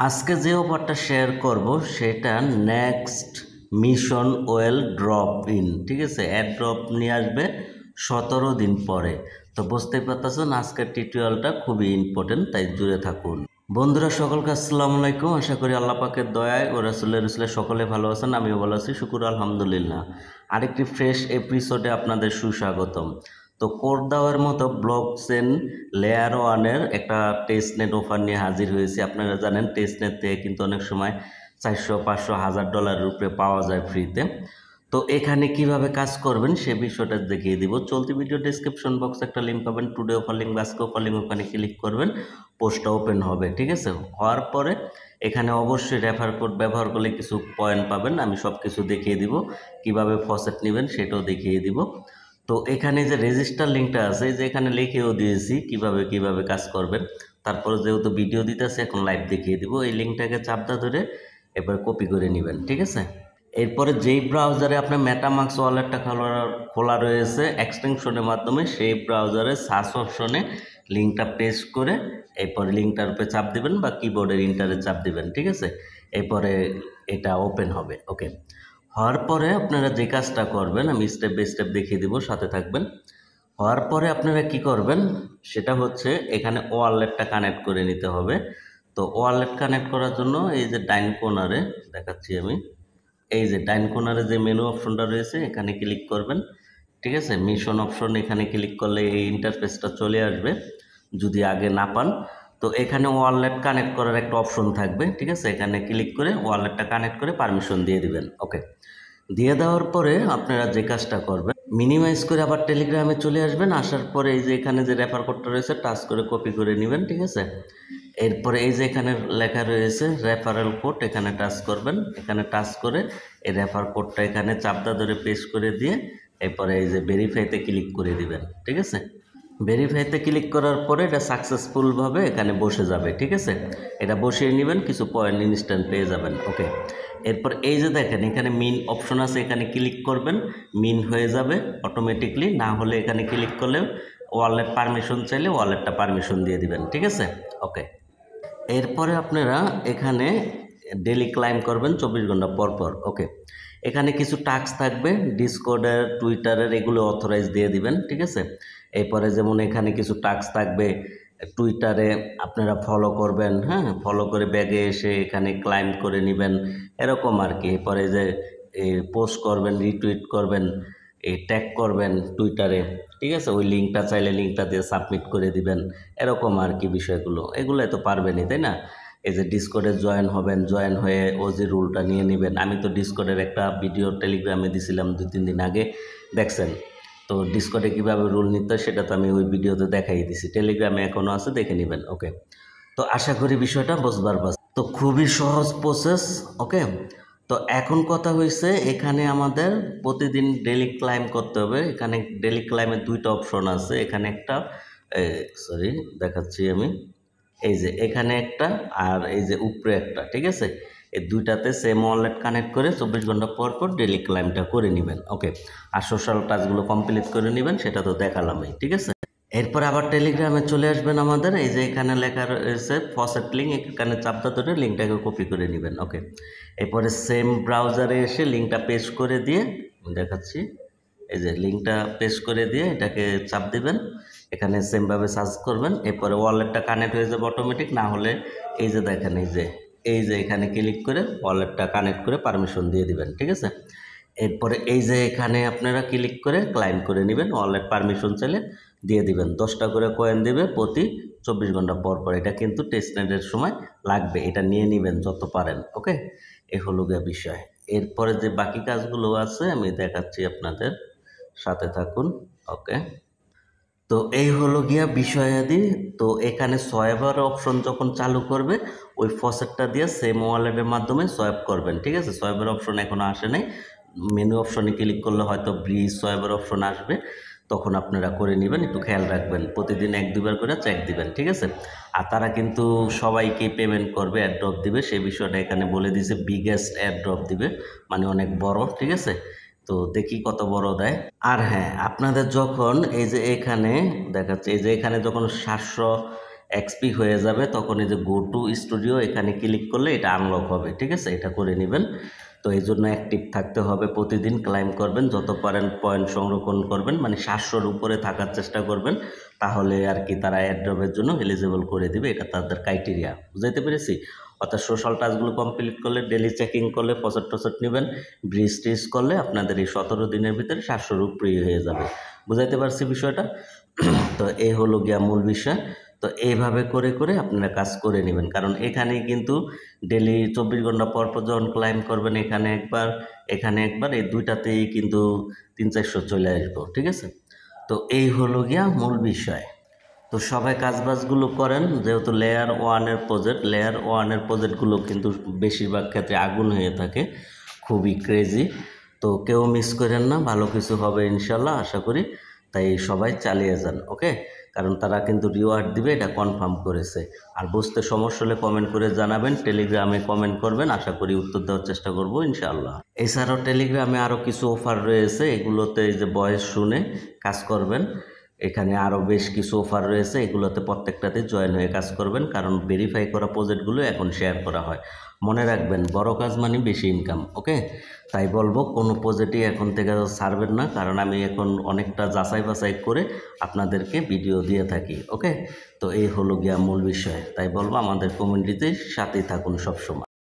আজকে যে অফারটা শেয়ার করব সেটা next mission well drop in, ঠিক আছে। অ্যাড ড্রপ নিয়ে আসবে 17 দিন পরে। তো বুঝতেই পারতেছেন আজকের টিউটোরিয়ালটা খুবই ইম্পর্টেন্ট, তাই জুড়ে থাকুন। বন্ধুরা সকলকে আসসালামু আলাইকুম। আশা করি আল্লাহ পাকের দয়ায় ও রাসূলের সকলে ভালো আছেন, আমিও ভালো আছি, শুকুর আলহামদুলিল্লাহ। আরেকটি ফ্রেশ এপিসোডে আপনাদের সুস্বাগতম। তো কোড দেওয়ার মতো ব্লকচেন লেয়ার ওয়ানের একটা টেস্টনেট অফার নিয়ে হাজির হয়েছি। আপনারা জানেন টেস্টনেট থেকে কিন্তু অনেক সময় 400, 500, $1000 উপরে পাওয়া যায় ফ্রিতে। তো এখানে কিভাবে কাজ করবেন সে বিষয়টা দেখিয়ে দিব। চলতি ভিডিও ডেসক্রিপশন বক্সে একটা লিঙ্ক পাবেন, টুডে অফার লিঙ্ক, আজকে অফার লিঙ্ক, ওখানে ক্লিক করবেন, পোস্টটা ওপেন হবে, ঠিক আছে। হওয়ার পরে এখানে অবশ্যই রেফার কোড ব্যবহার করলে কিছু পয়েন্ট পাবেন। আমি সব কিছু দেখিয়ে দিব, কিভাবে ফসেট নেবেন সেটাও দেখিয়ে দিব। তো এখানে যে রেজিস্টার লিঙ্কটা আছে, যে এখানে লিখেও দিয়েছি কিভাবে কাজ করবেন। তারপরে যেহেতু ভিডিও দিতেছে এখন লাইভ দেখিয়ে দিব। এই লিঙ্কটাকে চাপটা ধরে এবার কপি করে নেবেন, ঠিক আছে। এরপরে যেই ব্রাউজারে আপনার মেটামাস্ক ওয়ালেটটা খোলা রয়েছে এক্সটেনশনের মাধ্যমে, সেই ব্রাউজারে সার্চ অপশনে লিঙ্কটা পেস্ট করে এরপরে লিঙ্কটার উপরে চাপ দিবেন বা কিবোর্ডের ইন্টারে চাপ দিবেন, ঠিক আছে। এরপরে এটা ওপেন হবে। ওকে, হওয়ার পরে আপনারা যে কাজটা করবেন আমি স্টেপ বাই স্টেপ দেখিয়ে দিব, সাথে থাকবেন। হওয়ার পরে আপনারা কি করবেন সেটা হচ্ছে এখানে ওয়ালেটটা কানেক্ট করে নিতে হবে। তো ওয়ালেট কানেক্ট করার জন্য এই যে ডাইন কর্নারে দেখাচ্ছি আমি, এই যে ডাইন কর্নারে যে মেনু অপশনটা রয়েছে এখানে ক্লিক করবেন, ঠিক আছে। মিশন অপশন এখানে ক্লিক করলে এই ইন্টারফেসটা চলে আসবে যদি আগে না পান। তো এখানে ওয়ালেট কানেক্ট করার একটা অপশন থাকবে, ঠিক আছে। এখানে ক্লিক করে ওয়ালেটটা কানেক্ট করে পারমিশন দিয়ে দিবেন। ওকে, দিয়ে দেওয়ার পরে আপনারা যে কাজটা করবেন মিনিমাইজ করে আবার টেলিগ্রামে চলে আসবেন। আসার পরে এই যে এখানে যে রেফার কোডটা রয়েছে টাচ করে কপি করে নেবেন, ঠিক আছে। এরপরে এই যে এখানে লেখা রয়েছে রেফারেল কোড, এখানে টাচ করবেন। এখানে টাচ করে এই রেফার কোডটা এখানে চাপটা ধরে পেস্ট করে দিয়ে এরপরে এই যে ভেরিফাইতে ক্লিক করে দিবেন, ঠিক আছে। ভেরিফাইতে ক্লিক করার পরে এটা সাকসেসফুলভাবে এখানে বসে যাবে, ঠিক আছে। এটা বসিয়ে নেবেন, কিছু পয়েন্ট ইনস্ট্যান্ট পেয়ে যাবেন। ওকে, এরপর এই যে দেখেন এখানে মিন অপশন আছে, এখানে ক্লিক করবেন, মিন হয়ে যাবে অটোমেটিকলি। না হলে এখানে ক্লিক করলে ওয়ালেট পারমিশন চাইলে ওয়ালেটটা পারমিশন দিয়ে দিবেন, ঠিক আছে। ওকে, এরপরে আপনারা এখানে ডেলি ক্লাইম করবেন 24 ঘন্টা পর পর। ওকে, এখানে কিছু টাস্ক থাকবে, ডিসকর্ডের, টুইটারের, এগুলো অথরাইজ দিয়ে দিবেন, ঠিক আছে। এরপরে যেমন এখানে কিছু টাস্ক থাকবে, টুইটারে আপনারা ফলো করবেন, হ্যাঁ, ফলো করে ব্যাগে এসে এখানে ক্লাইম করে নেবেন, এরকম আর কি। এরপরে যে পোস্ট করবেন, রিটুইট করবেন, এই ট্যাগ করবেন টুইটারে, ঠিক আছে। ওই লিঙ্কটা চাইলে লিঙ্কটা দিয়ে সাবমিট করে দিবেন, এরকম আর কি বিষয়গুলো। এগুলো তো পারবেনই, তাই না। এই যে ডিসকর্ডে জয়েন হবেন, জয়েন হয়ে ও যে রুলটা নিয়ে নেবেন। আমি তো ডিসকর্ডের একটা ভিডিও টেলিগ্রামে দিছিলাম 2-3 দিন আগে, দেখছেন। তো ডিসকর্ডে কীভাবে রুল নিতে হয় সেটা তো আমি ওই ভিডিওতে দেখাই দিছি, টেলিগ্রামে এখনও আছে, দেখে নেবেন। ওকে, তো আশা করি বিষয়টা বুঝবার পারছেন। তো খুবই সহজ প্রসেস। ওকে, তো এখন কথা হয়েছে এখানে আমাদের প্রতিদিন ডেলি ক্লাইম করতে হবে। এখানে ডেলি ক্লাইমের 2টা অপশন আছে। এখানে একটা, সরি দেখাচ্ছি আমি, এই যে এখানে একটা আর এই যে উপরে একটা, ঠিক আছে। এই 2টাতে সেম ওয়ালেট কানেক্ট করে 24 ঘন্টা পর পর ডেলি ক্লাইমটা করে নেবেন। ওকে, আর সোশ্যাল টাচগুলো কমপ্লিট করে নেবেন, সেটা তো দেখালামই, ঠিক আছে। এরপর আবার টেলিগ্রামে চলে আসবেন আমাদের, এই যে এখানে লেখা রয়েছে ফসেট লিঙ্ক, এখানে চাপটা ধরে লিঙ্কটাকে কপি করে নেবেন। ওকে, এরপরে সেম ব্রাউজারে এসে লিঙ্কটা পেস্ট করে দিয়ে দেখাচ্ছি, এই যে লিঙ্কটা পেস্ট করে দিয়ে এটাকে চাপ দিবেন, এখানে সেমভাবে সার্চ করবেন। এরপরে ওয়ালেটটা কানেক্ট হয়ে যাবে অটোমেটিক। না হলে এই যে দেখেন এই যে এখানে ক্লিক করে ওয়ালেটটা কানেক্ট করে পারমিশন দিয়ে দিবেন, ঠিক আছে। এরপরে এই যে এখানে আপনারা ক্লিক করে ক্লাইম করে নেবেন, ওয়ালেট পারমিশন চাইলে দিয়ে দিবেন। 10টা করে কয়েন দেবে প্রতি 24 ঘন্টা পর পর। এটা কিন্তু টেস্টনেটের সময় লাগবে, এটা নিয়ে নেবেন যত পারেন। ওকে, এ হলো গিয়ে বিষয়। এরপরে যে বাকি কাজগুলো আছে আমি দেখাচ্ছি আপনাদের, সাথে থাকুন। ওকে, তো এই হলো গিয়া বিষয়াদি। তো এখানে সোয়াইবার অপশন যখন চালু করবে ওই ফসেটটা দিয়ে সেম ওয়ালেটের মাধ্যমে সোয়াইপ করবেন, ঠিক আছে। সোয়াইবার অপশন এখনও আসে নাই, মেনু অপশনে ক্লিক করলে হয়তো ব্রিজ সোয়াইবার অপশন আসবে, তখন আপনারা করে নেবেন। একটু খেয়াল রাখবেন, প্রতিদিন 1-2 বার করে চেক দিবেন, ঠিক আছে। আর তারা কিন্তু সবাইকে পেমেন্ট করবে, অ্যাড্রপ দিবে, সেই বিষয়টা এখানে বলে দিয়েছে। বিগেস্ট অ্যাড্রপ দিবে, মানে অনেক বড়, ঠিক আছে। তো দেখি কত বড় দেয়। আর হ্যাঁ, আপনাদের যখন এই যে এখানে দেখাচ্ছে, এই যে এখানে যখন 700 এক্সপি হয়ে যাবে তখন এই যে গো টু স্টুডিও এখানে ক্লিক করলে এটা আনলক হবে, ঠিক আছে? এটা করে নেবেন। তো এই জন্য অ্যাক্টিভ থাকতে হবে, প্রতিদিন ক্লাইম করবেন, যত পারেন পয়েন্ট সংরক্ষণ করবেন, মানে 700-র উপরে থাকার চেষ্টা করবেন, তাহলে আর কি তারা এয়ারড্রপের জন্য এলিজিবল করে দিবে, এটা তাদের ক্রাইটেরিয়া। বুঝাইতে পেরেছি? অর্থাৎ সোশ্যাল টাস্কগুলো কমপ্লিট করলে, ডেলি চেকিং করলে, প্রজেক্ট টজেক্ট নেবেন, ব্রিজ টিজ করলে আপনাদের এই 17 দিনের ভিতরে 700-র উপরেই হয়ে যাবে। বুঝাইতে পারছি বিষয়টা? তো এই হলো গিয়া মূল বিষয়। তো এইভাবে করে করে আপনারা কাজ করে নেবেন, কারণ এখানে কিন্তু ডেলি 24 ঘন্টা পর পর যখন ক্লাইম করবেন, এখানে একবার এই দুইটাতেই কিন্তু 300-400 চলে আসবো, ঠিক আছে? তো এই হলো গিয়া মূল বিষয়। তো সবাই কাজবাজগুলো করেন, যেহেতু লেয়ার ওয়ানের প্রজেক্টগুলো কিন্তু বেশিরভাগ ক্ষেত্রে আগুন হয়ে থাকে, খুবই ক্রেজি। তো কেউ মিস করেন না, ভালো কিছু হবে ইনশাল্লাহ আশা করি। তাই সবাই চালিয়ে যান, ওকে? কারণ তারা কিন্তু রিওয়ার্ড দিবে, এটা কনফার্ম করেছে। আর বুঝতে সমস্যা হলে কমেন্ট করে জানাবেন, টেলিগ্রামে কমেন্ট করবেন, আশা করি উত্তর দেওয়ার চেষ্টা করব ইনশাআল্লাহ। এছাড়াও টেলিগ্রামে আরও কিছু অফার রয়েছে, এগুলোতে এই যে ভয়েস শুনে কাজ করবেন। এখানে আরও বেশ কিছু অফার রয়েছে, এগুলোতে প্রত্যেকটাতে জয়েন হয়ে কাজ করবেন, কারণ ভেরিফাই করা প্রজেক্টগুলো এখন শেয়ার করা হয়। মনে রাখবেন, বড় কাজ মানে বেশি ইনকাম, ওকে? তাই বলবো কোনো প্রজেক্টই এখন থেকে ছাড়বেন না, কারণ আমি এখন অনেকটা যাচাই বাছাই করে আপনাদেরকে ভিডিও দিয়ে থাকি, ওকে? তো এই হলো গিয়া মূল বিষয়। তাই বলবো আমাদের কমিউনিটিতে সাথেই থাকুন সবসময়।